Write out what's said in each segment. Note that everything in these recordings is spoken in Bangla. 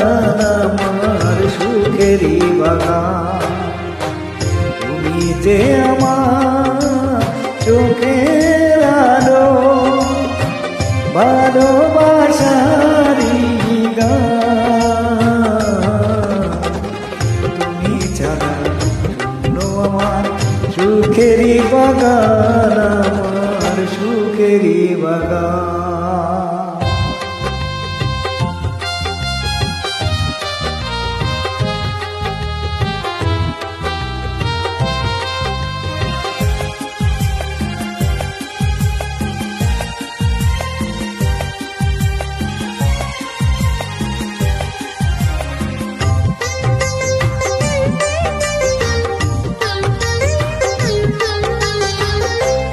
বাগান আমার সুখেরই বাগান। তুমি যে আমার চোখের আলো, ভালোবাসারই গান। তুমি ছাড়া শূন্য আমার সুখেরই বাগান, আমার সুখেরই বাগান।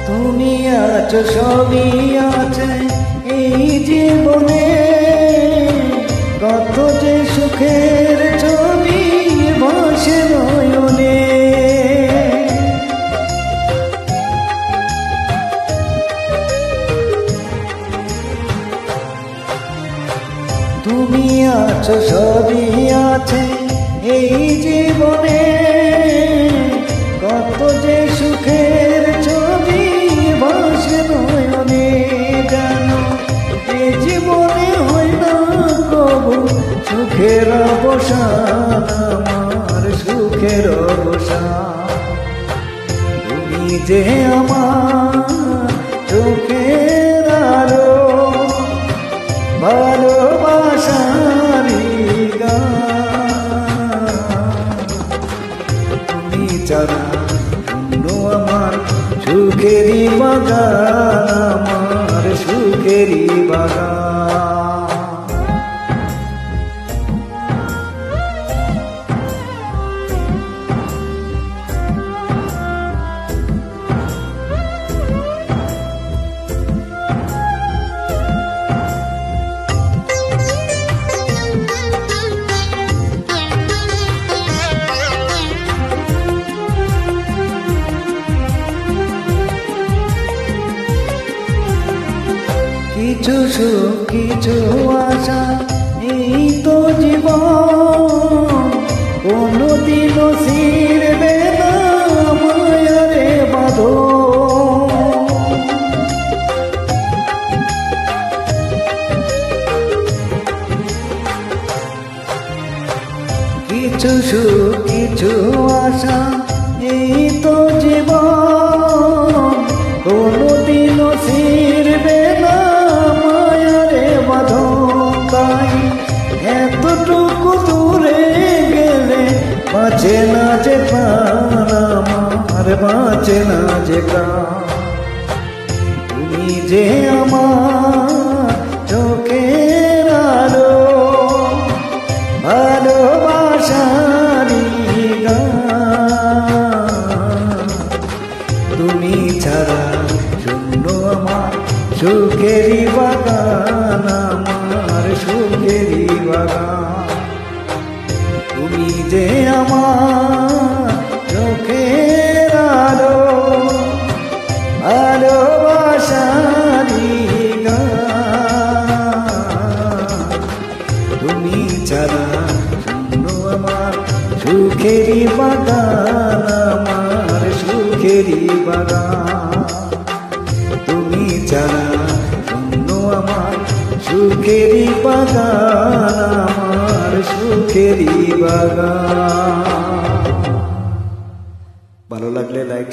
তুমি আছো, সবই আছে এই জীবনে, কত যে সুখের ছবি ভাসে নয়নে। তুমি আছো, সবই আছে এই জীবনে, কত যে সুখের ছবি ভাসে নয়নে। জানো এ জীবনে হয় না কবু সুখের অবসান, আমার সুখের অবসান। তুমি যে আমার চোখের আলো, ভালোবাসারই গান। তুমি ছাড়া শূন্য আমার সুখেরই বাগান, আমার সুখেরই বাগান। কিছু সুখ কিছু আশা এই তো জীবন, কোনদিনও ছিঁড়বে না মায়ারে বাঁধন। কিছু সুখ কিছু আশা এই তো জীবন, কোনদিনও ছিঁড়বে না মায়ারে বাঁধন। তাই এতটুকু দূরে গেলে বাঁচে না যে প্রাণ, আমার বাঁচে না যে প্রাণ। তুমি যে আমার চোখের আলো, ভালোবাসারই গান। তুমি ছাড়া শূন্য আমার সুখেরই বাগান, আমার সুখেরই বাগান। তুমি যে আমার চোখের আলো, ভালোবাসারই গান। তুমি ছাড়া শূন্য আমার সুখেরই বাগান, আমার সুখেরই বাগান। তুমি ছাড়া শূন্য আমার সুখেরই বাগান, আমার সুখেরই বাগান। ভালো লাগলে লাইক